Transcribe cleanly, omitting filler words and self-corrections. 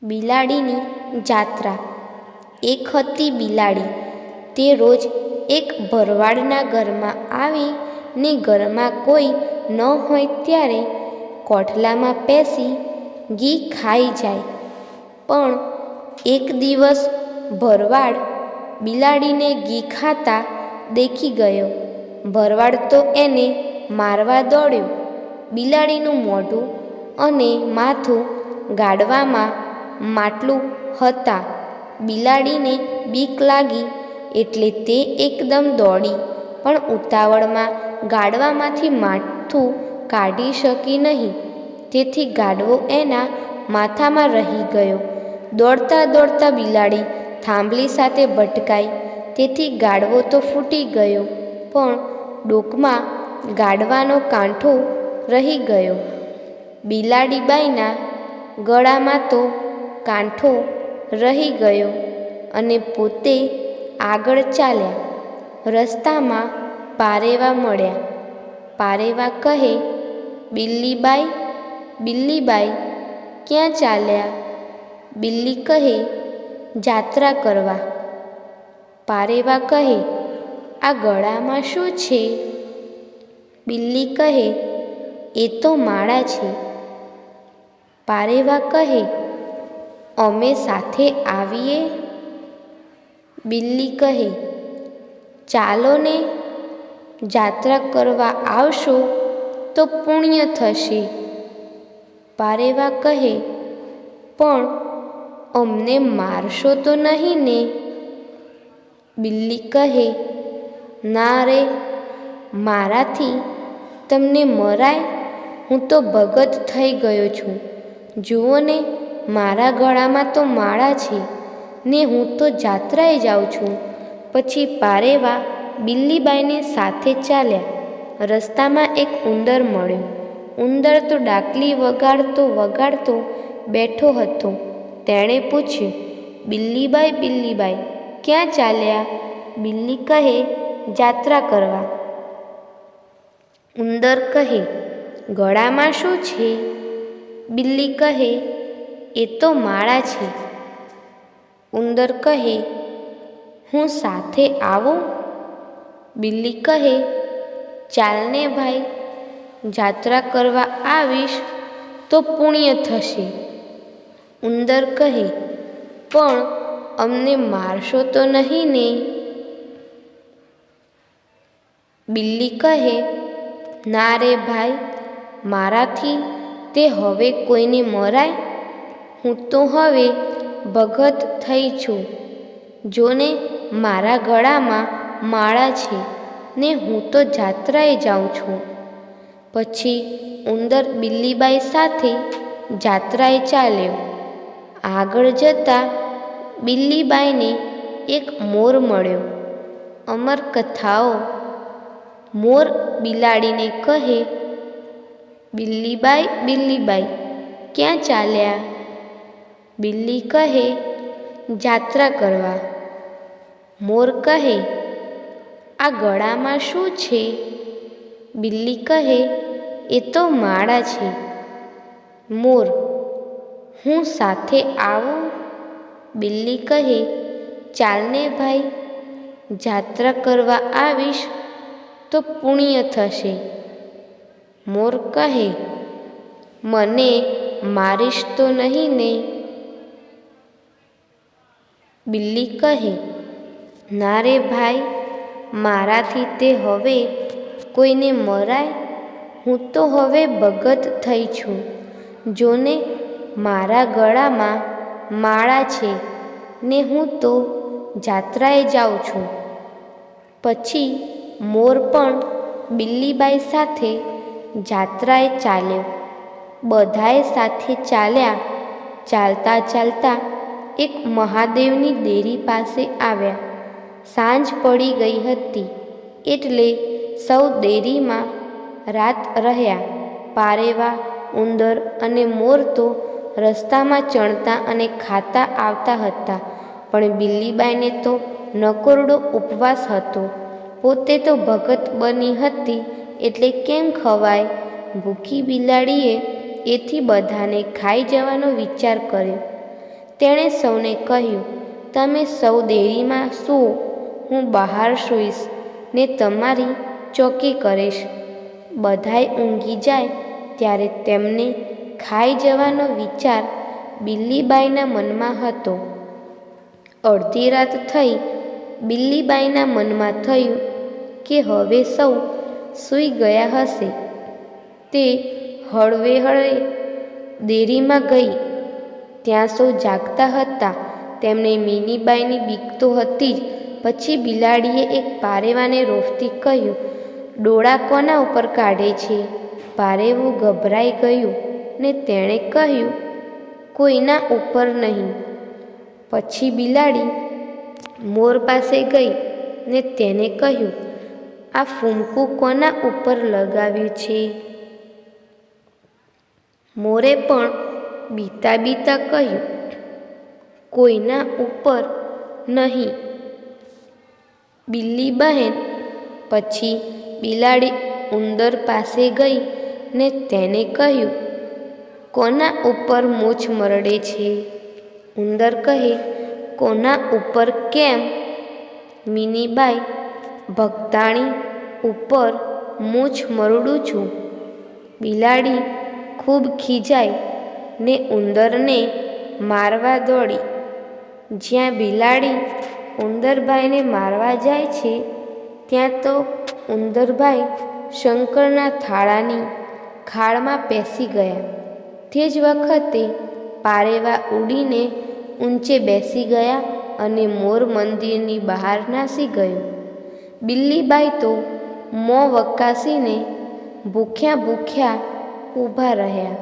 બિલાડીની જાત્રા. એક હતી બિલાડી. તે રોજ એક ભરવાડના ઘરમાં આવીને ઘરમાં કોઈ ન હોય ત્યારે કોઠલામાં પેસી ઘી ખાઈ જાય. પણ એક દિવસ ભરવાડ બિલાડીને ઘી ખાતા દેખી ગયો. ભરવાડ તો એને મારવા દોડ્યો. બિલાડીનું મોઢું અને માથું ગાડવામાં માટલું હતા. બિલાડીને બીક લાગી એટલે તે એકદમ દોડી, પણ ઉતાવળમાં ગાડવામાંથી માથું કાઢી શકી નહીં. તેથી ગાડવો એના માથામાં રહી ગયો. દોડતા દોડતા બિલાડી થાંભલી સાથે ભટકાઈ, તેથી ગાડવો તો ફૂટી ગયો, પણ ડોકમાં ગાડવાનો કાંઠો રહી ગયો. બિલાડીબાઈના ગળામાં તો કાંઠો રહી ગયો અને પોતે આગળ ચાલ્યા. રસ્તામાં પારેવા મળ્યા. પારેવા કહે, બિલ્લીબાઈ, બિલ્લીબાઈ, ક્યાં ચાલ્યા? બિલ્લી કહે, જાત્રા કરવા. પારેવા કહે, આ ગળામાં શું છે? બિલ્લી કહે, એ તો માળા છે. પારેવા કહે, અમે સાથે આવીએ? બિલ્લી કહે, ચાલો ને, જાત્રા કરવા આવશો તો પુણ્ય થશે. પારેવા કહે, પણ અમને મારશો તો નહીં ને? બિલ્લી કહે, ના રે, મારાથી તમને મરાય? હું તો ભગત થઈ ગયો છું. જુઓ ને, મારા ગળામાં તો માળા છે ને હું તો જાત્રાએ જાઉં છું. પછી પારેવા બિલ્લીબાઈને સાથે ચાલ્યા. રસ્તામાં એક ઉંદર મળ્યો. ઉંદર તો ડાકલી વગાડતો વગાડતો બેઠો હતો. તેણે પૂછ્યું, બિલ્લીબાઈ, બિલ્લીબાઈ, ક્યાં ચાલ્યા? બિલ્લી કહે, જાત્રા કરવા. ઉંદર કહે, ગળામાં શું છે? બિલ્લી કહે, એ તો માળા છે. ઉંદર કહે, હું સાથે આવું? બિલ્લી કહે, ચાલને ભાઈ, જાત્રા કરવા આવીશ તો પુણ્ય થશે. ઉંદર કહે, પણ અમને મારશો તો નહીં ને? બિલ્લી કહે, ના રે ભાઈ, મારાથી તે હવે કોઈને મરાય? હું તો હવે ભગત થઈ છું. જોને, મારા ગળામાં માળા છે ને હું તો જાત્રાએ જાઉં છું. પછી ઉંદર બિલ્લીબાઈ સાથે જાત્રાએ ચાલ્યો. આગળ જતાં બિલ્લીબાઈને એક મોર મળ્યો. અમર કથાઓ. મોર બિલાડીને કહે, બિલ્લીબાઈ, બિલ્લીબાઈ, ક્યાં ચાલ્યા? બિલ્લી કહે, જાત્રા કરવા. મોર કહે, આ ગળામાં શું છે? બિલ્લી કહે, એ તો માળા છે. મોર, હું સાથે આવું? બિલ્લી કહે, ચાલને ભાઈ, જાત્રા કરવા આવીશ તો પુણ્ય થશે. મોર કહે, મને મારીશ તો નહીં ને? બિલ્લી કહે, ના રે ભાઈ, મારાથી તે હવે કોઈને મરાય? હું તો હવે ભગત થઈ છું. જોને, મારા ગળામાં માળા છે ને હું તો જાત્રાએ જાઉં છું. પછી મોર પણ બિલ્લીબાઈ સાથે જાત્રાએ ચાલ્યો. બધાએ સાથે ચાલ્યા. ચાલતા ચાલતા એક મહાદેવની દેરી પાસે આવ્યા. સાંજ પડી ગઈ હતી એટલે સૌ દેરીમાં રાત રહ્યા. પારેવા, ઉંદર અને મોર તો રસ્તામાં ચણતા અને ખાતા આવતા હતા, પણ બિલ્લીબાઈને તો નકોરડો ઉપવાસ હતો. પોતે તો ભગત બની હતી એટલે કેમ ખવાય? ભૂખી બિલાડીએ એથી બધાને ખાઈ જવાનો વિચાર કર્યો. તેણે સૌને કહ્યું, તમે સૌ દેરીમાં સૂવો, હું બહાર સૂઈશ ને તમારી ચોકી કરીશ. બધાય ઊંઘી જાય ત્યારે તેમને ખાઈ જવાનો વિચાર બિલ્લીબાઈના મનમાં હતો. અડધી રાત થઈ. બિલ્લીબાઈના મનમાં થયું કે હવે સૌ સૂઈ ગયા હશે. તે હળવે દેરીમાં ગઈ. ત્યાં સૌ જાગતા હતા. તેમને મીનીબાઈની બીક તો હતી જ. પછી બિલાડીએ એક પારેવાને રોફતી કહ્યું, ડોળા કોના ઉપર કાઢે છે? પારેવું ગભરાઈ ગયું ને તેણે કહ્યું, કોઈના ઉપર નહીં. પછી બિલાડી મોર પાસે ગઈ ને તેને કહ્યું, આ ફૂમકું કોના ઉપર લગાવ્યું છે? મોરે પણ બીતા બીતા કહ્યું, કોઈના ઉપર નહીં. બિલ્લી બહેન પછી બિલાડી ઉંદર પાસે ગઈ ને તેને કહ્યું, કોના ઉપર મૂછ મરડે છે? ઉંદર કહે, કોના ઉપર કેમ? મીનીબાઈ, ભગતાણી ઉપર મૂછ મરડું છું. બિલાડી ખૂબ ખીજાઈ ને ઉંદરને મારવા દોડી. જ્યાં બિલાડી ઉંદરભાઈને મારવા જાય છે ત્યાં તો ઉંદરભાઈ શંકરના થાળાની ખાળમાં પેસી ગયા. તે જ વખતે પારેવા ઉડીને ઊંચે બેસી ગયા અને મોર મંદિરની બહાર નાસી ગયો. બિલ્લીબાઈ તો મોં વકાસીને ભૂખ્યા ઊભા રહ્યા.